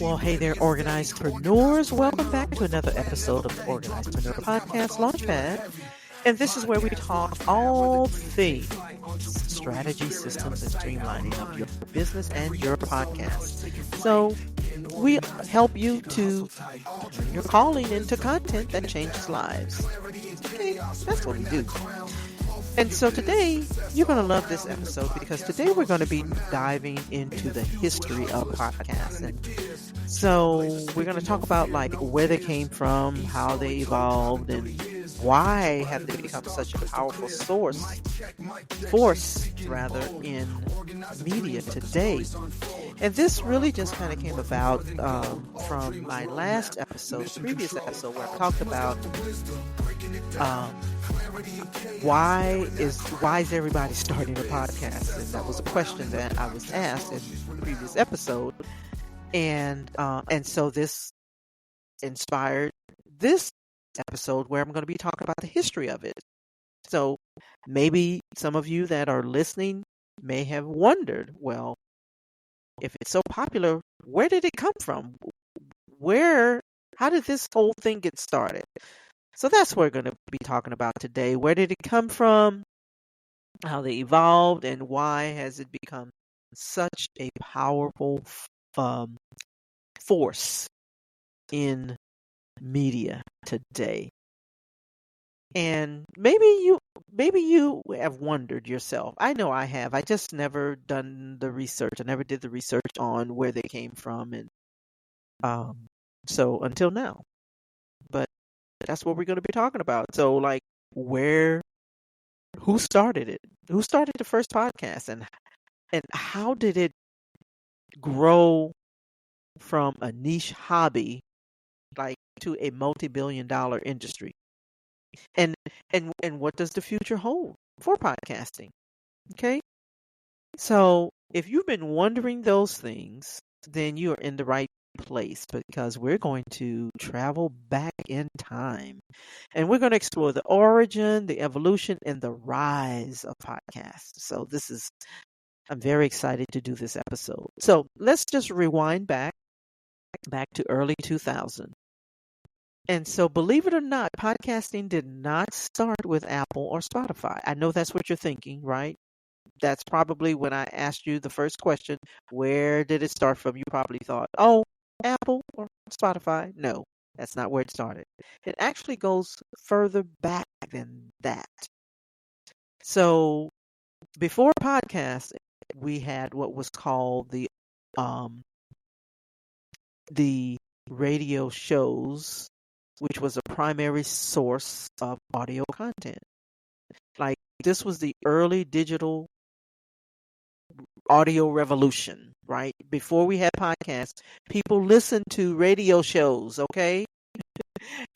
Well, hey there, organizedpreneurs. Welcome back to another episode of the OrganizedPreneur Podcast Launchpad. And this is where we talk all things strategy, systems, and streamlining of your business and your podcast. So we help you to turn your calling into content that changes lives. Okay, that's what we do. And so today, you're going to love this episode because today we're going to be diving into the history of podcasts. And so we're going to talk about like where they came from, how they evolved, and why have they become such a powerful force in media today. And this really just kind of came about from my last episode, previous episode, where I talked about why is everybody starting a podcast? And that was a question that I was asked in the previous episode, and so this inspired this episode where I'm going to be talking about the history of it. So maybe some of you that are listening may have wondered, well, if it's so popular, where did it come from? How did this whole thing get started? So that's what we're going to be talking about today. Where did it come from? How they evolved, and why has it become such a powerful force in media today? And maybe you have wondered yourself. I know I have. I just never done the research. I never did the research on where they came from, and so until now. But that's what we're going to be talking about. So, like, who started it? Who started the first podcast, and how did it grow from a niche hobby, like, to a multi-billion-dollar industry? And what does the future hold for podcasting? Okay, so if you've been wondering those things, then you are in the right place, because we're going to travel back in time, and we're going to explore the origin, the evolution, and the rise of podcasts. So I'm very excited to do this episode. So let's just rewind back to early 2000. And so, believe it or not, podcasting did not start with Apple or Spotify. I know that's what you're thinking, right? That's probably when I asked you the first question, where did it start from? You probably thought, oh, Apple or Spotify. No, that's not where it started. It actually goes further back than that. So before podcasts, we had what was called the radio shows, which was a primary source of audio content. Like, this was the early digital audio revolution, right? Before we had podcasts, people listened to radio shows, okay,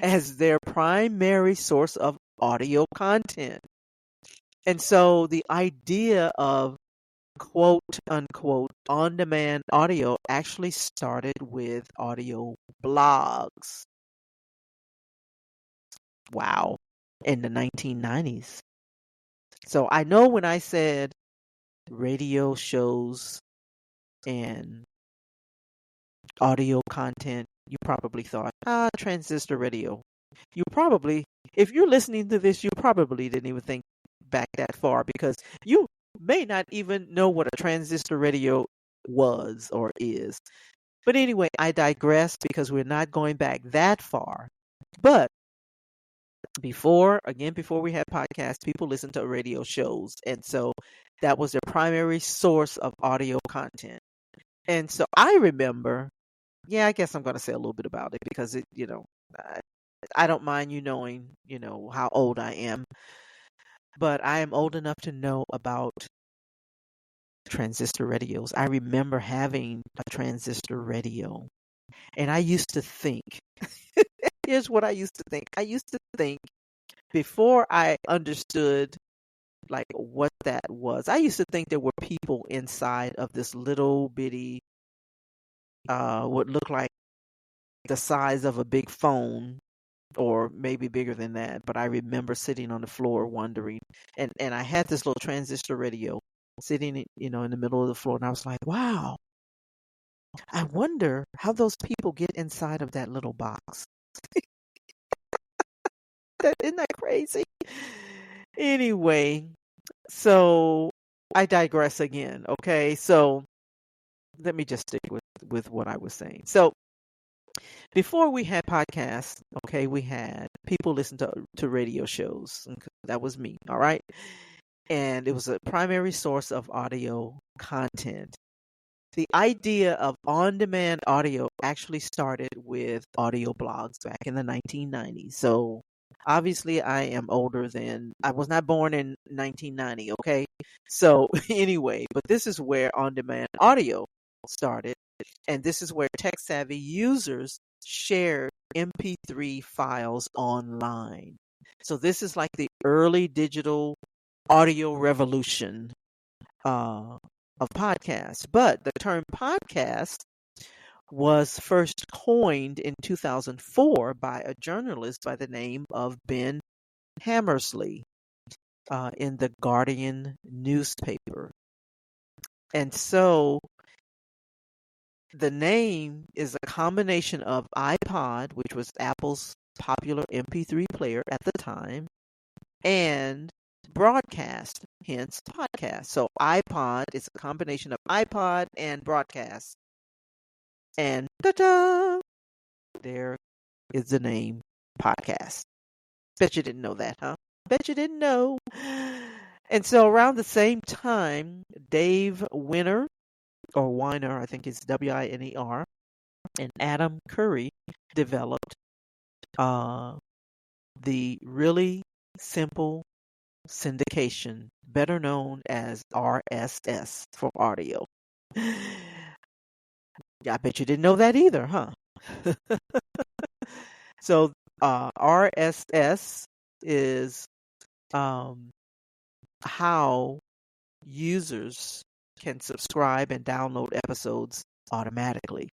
as their primary source of audio content. And so the idea of quote unquote on-demand audio actually started with audio blogs. Wow. In the 1990s. So I know when I said radio shows and audio content, you probably thought, transistor radio. You probably, if you're listening to this, you probably didn't even think back that far, because you may not even know what a transistor radio was or is. But anyway, I digress, because we're not going back that far. But before we had podcasts, people listened to radio shows. And so that was their primary source of audio content. And so I remember, I guess I'm going to say a little bit about it, because I don't mind you knowing, how old I am. But I am old enough to know about transistor radios. I remember having a transistor radio. And I used to think, here's what I used to think. I used to think, before I understood like what that was, I used to think there were people inside of this little bitty, what looked like the size of a big phone, or maybe bigger than that. But I remember sitting on the floor wondering, and I had this little transistor radio, sitting, in the middle of the floor. And I was like, wow, I wonder how those people get inside of that little box. Isn't that crazy? Anyway, so I digress again. Okay. So let me just stick with what I was saying. So before we had podcasts, okay, we had people listen to radio shows. That was me. All right. And it was a primary source of audio content. The idea of on-demand audio actually started with audio blogs back in the 1990s. So obviously I was not born in 1990, okay? So anyway, but this is where on-demand audio started. And this is where tech-savvy users shared MP3 files online. So this is like the early digital audio revolution of podcasts. But the term podcast was first coined in 2004 by a journalist by the name of Ben Hammersley in the Guardian newspaper. And so the name is a combination of iPod, which was Apple's popular MP3 player at the time, and broadcast, hence podcast. So iPod is a combination of iPod and broadcast. And ta-da! There is the name podcast. Bet you didn't know that, huh? Bet you didn't know. And so around the same time, Dave Winner, or Weiner, I think it's Winer, and Adam Curry developed the really simple syndication, better known as RSS for audio. I bet you didn't know that either, huh? So RSS is how users can subscribe and download episodes automatically,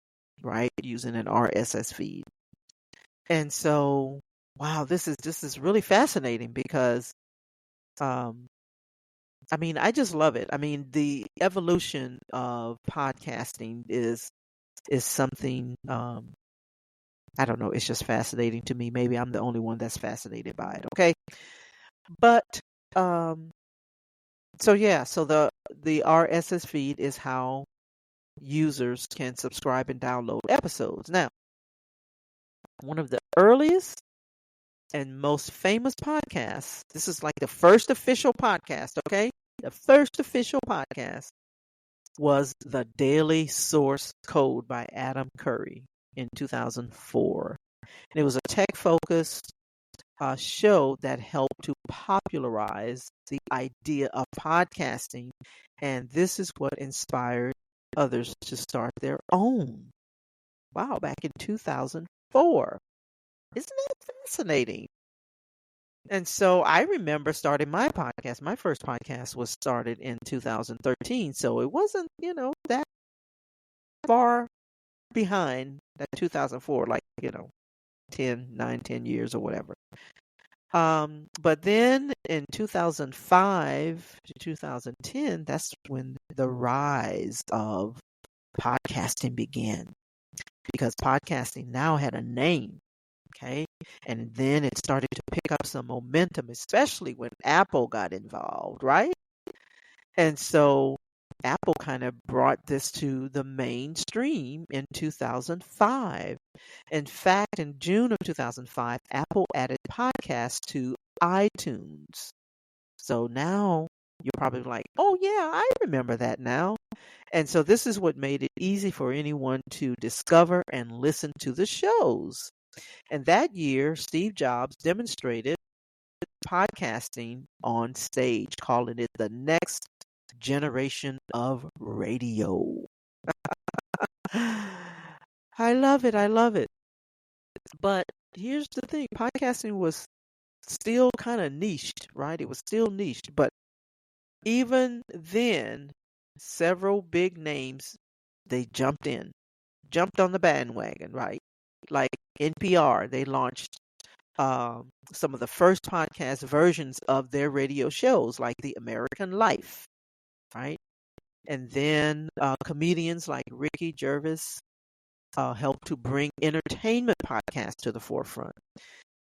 right? Using an RSS feed. And so, wow, this is really fascinating because I just love it. I mean, the evolution of podcasting is something I don't know, it's just fascinating to me. Maybe I'm the only one that's fascinated by it, okay? But so the RSS feed is how users can subscribe and download episodes. Now, one of the earliest and most famous podcasts, this is like the first official podcast, okay? The first official podcast was The Daily Source Code by Adam Curry in 2004. And it was a tech-focused show that helped to popularize the idea of podcasting. And this is what inspired others to start their own. Wow, back in 2004. Isn't that fascinating? And so I remember starting my podcast. My first podcast was started in 2013. So it wasn't, that far behind that 2004, like, 10 years or whatever. But then in 2005 to 2010, that's when the rise of podcasting began, because podcasting now had a name. Okay. And then it started to pick up some momentum, especially when Apple got involved, right? And so Apple kind of brought this to the mainstream in 2005. In fact, in June of 2005, Apple added podcasts to iTunes. So now you're probably like, oh, yeah, I remember that now. And so this is what made it easy for anyone to discover and listen to the shows. And that year, Steve Jobs demonstrated podcasting on stage, calling it the next generation of radio. I love it. I love it. But here's the thing. Podcasting was still kind of niched, right? It was still niched. But even then, several big names, they jumped on the bandwagon, right? Like NPR, they launched some of the first podcast versions of their radio shows, like The American Life. right? And then comedians like Ricky Gervais helped to bring entertainment podcasts to the forefront.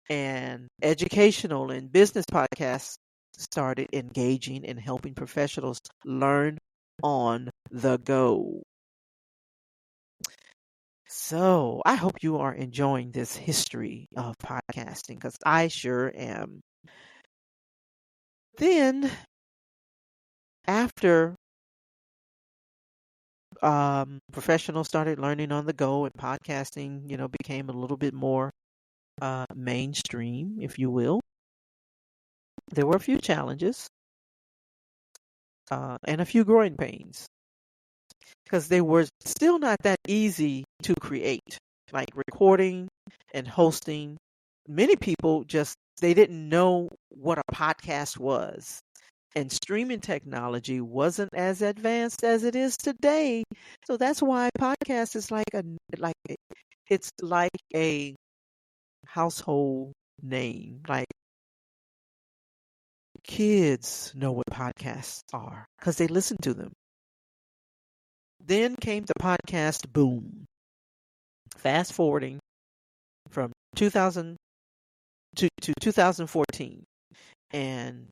And educational and business podcasts started engaging and helping professionals learn on the go. So I hope you are enjoying this history of podcasting because I sure am. Then, after professionals started learning on the go and podcasting, became a little bit more mainstream, if you will, there were a few challenges and a few growing pains because they were still not that easy to create, like recording and hosting. Many people they didn't know what a podcast was. And streaming technology wasn't as advanced as it is today. So that's why podcast is it's like a household name. Like kids know what podcasts are because they listen to them. Then came the podcast boom. Fast forwarding from 2000 to 2014. And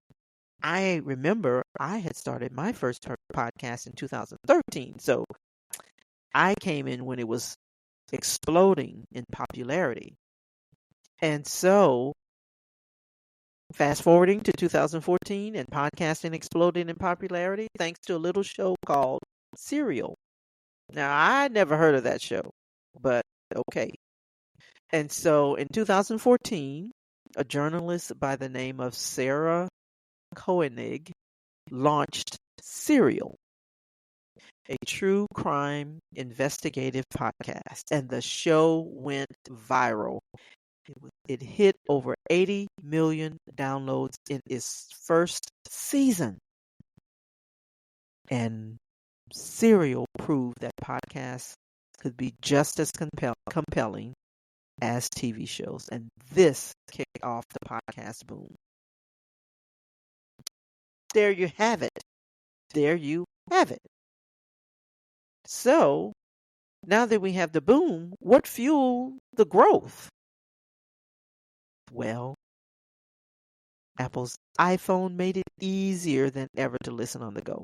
I remember I had started my first podcast in 2013. So I came in when it was exploding in popularity. And so fast forwarding to 2014 and podcasting exploding in popularity thanks to a little show called Serial. Now, I never heard of that show, but okay. And so in 2014, a journalist by the name of Sarah Koenig launched Serial, a true crime investigative podcast, and the show went viral. It hit over 80 million downloads in its first season. And Serial proved that podcasts could be just as compelling as TV shows. And this kicked off the podcast boom. There you have it. There you have it. So now that we have the boom, what fueled the growth? Well, Apple's iPhone made it easier than ever to listen on the go.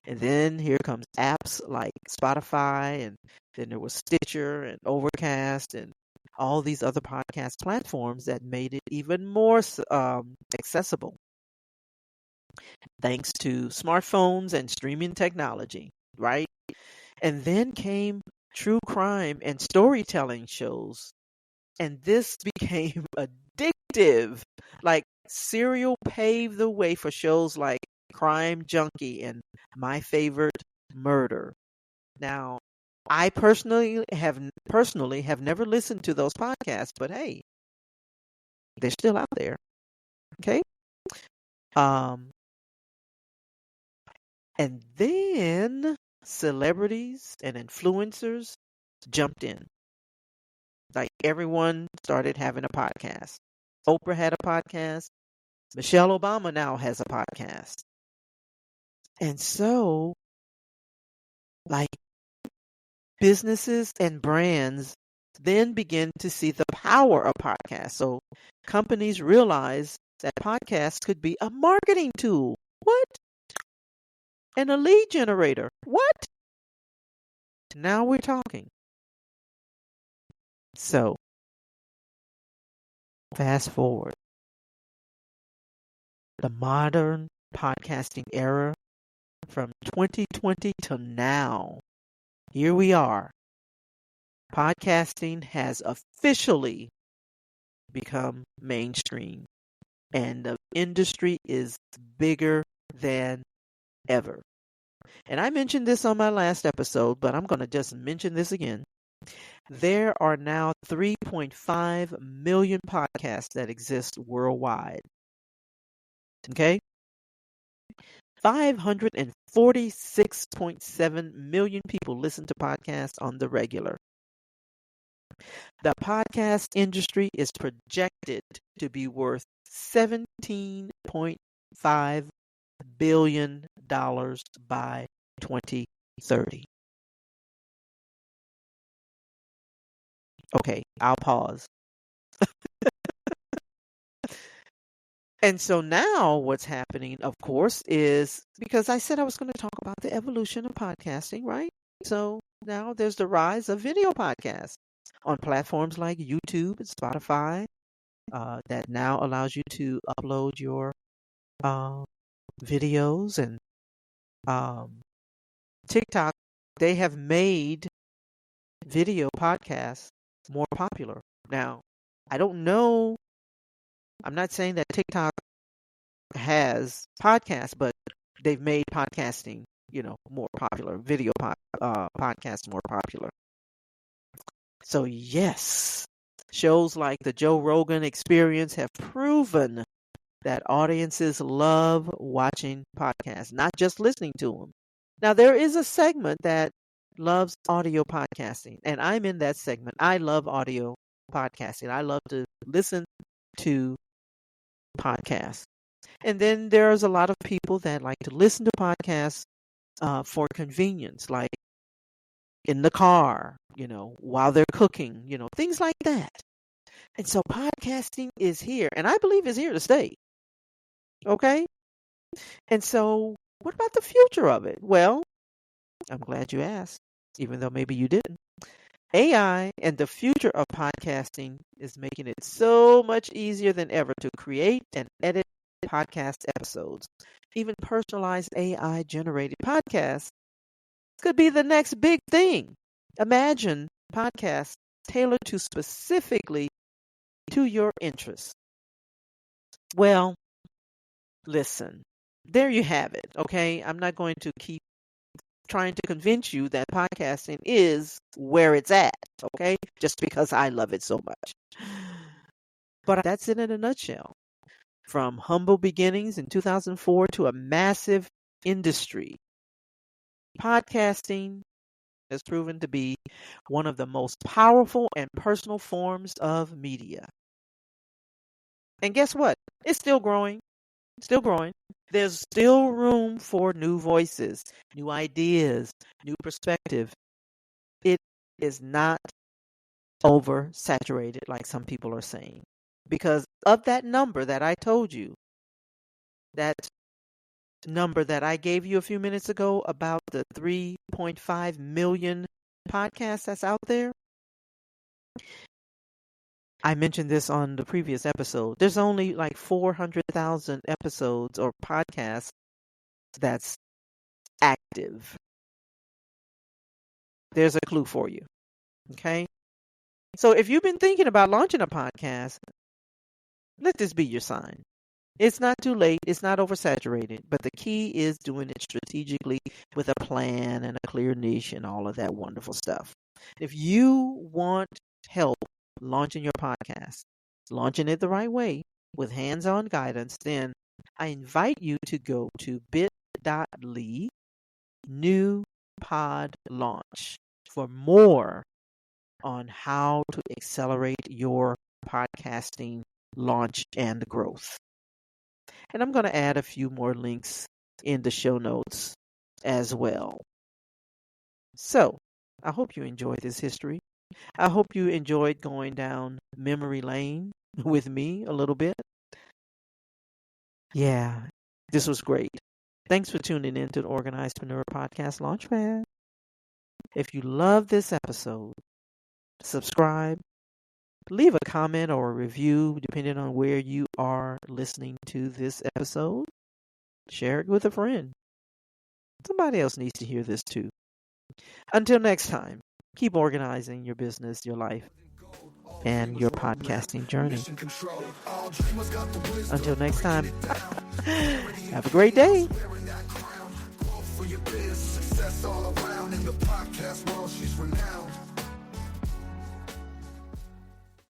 And then here comes apps like Spotify, and then there was Stitcher and Overcast and all these other podcast platforms that made it even more accessible thanks to smartphones and streaming technology, right? And then came true crime and storytelling shows. And this became addictive. Like Serial paved the way for shows like Crime Junkie and My Favorite Murder. Now, I personally have never listened to those podcasts, but hey, they're still out there. Okay. And then celebrities and influencers jumped in. Like everyone started having a podcast. Oprah had a podcast. Michelle Obama now has a podcast. And so, like, businesses and brands then begin to see the power of podcasts. So companies realize that podcasts could be a marketing tool. What? And a lead generator. What? Now we're talking. So fast forward. The modern podcasting era from 2020 to now. Here we are. Podcasting has officially become mainstream, and the industry is bigger than ever. And I mentioned this on my last episode, but I'm going to just mention this again. There are now 3.5 million podcasts that exist worldwide. Okay? 546.7 million people listen to podcasts on the regular. The podcast industry is projected to be worth $17.5 billion by 2030. Okay, I'll pause. And so now what's happening, of course, is because I said I was going to talk about the evolution of podcasting, right? So now there's the rise of video podcasts on platforms like YouTube and Spotify that now allows you to upload your videos, and TikTok. They have made video podcasts more popular. Now, I don't know. I'm not saying that TikTok has podcasts, but they've made podcasting, more popular, video podcasts more popular. So yes, shows like the Joe Rogan Experience have proven that audiences love watching podcasts, not just listening to them. Now, there is a segment that loves audio podcasting, and I'm in that segment. I love audio podcasting. I love to listen to podcasts. And then there's a lot of people that like to listen to podcasts for convenience, like in the car, while they're cooking, things like that. And so podcasting is here, and I believe it's here to stay. Okay? And so what about the future of it? Well, I'm glad you asked, even though maybe you didn't. AI and the future of podcasting is making it so much easier than ever to create and edit podcast episodes. Even personalized AI generated podcasts could be the next big thing. Imagine podcasts tailored to specifically to your interests. Well, listen, there you have it. Okay, I'm not going to keep trying to convince you that podcasting is where it's at, okay? Just because I love it so much. But that's it in a nutshell. From humble beginnings in 2004 to a massive industry, podcasting has proven to be one of the most powerful and personal forms of media. And guess what? It's still growing. Still growing. There's still room for new voices, new ideas, new perspective. It is not oversaturated like some people are saying. Because of that number that I told you, that number that I gave you a few minutes ago about the 3.5 million podcasts that's out there, I mentioned this on the previous episode. There's only like 400,000 episodes or podcasts that's active. There's a clue for you. Okay? So if you've been thinking about launching a podcast, let this be your sign. It's not too late. It's not oversaturated. But the key is doing it strategically with a plan and a clear niche and all of that wonderful stuff. If you want help launching your podcast, launching it the right way with hands-on guidance, then I invite you to go to bit.ly new pod launch for more on how to accelerate your podcasting launch and growth. And I'm going to add a few more links in the show notes as well. So I hope you enjoyed this history. I hope you enjoyed going down memory lane with me a little bit. Yeah, this was great. Thanks for tuning in to the OrganizedPreneur Podcast Launchpad. If you love this episode, subscribe, leave a comment or a review depending on where you are listening to this episode. Share it with a friend. Somebody else needs to hear this too. Until next time, keep organizing your business, your life, and your podcasting journey. Until next time, have a great day. All around in the podcast world, she's renowned.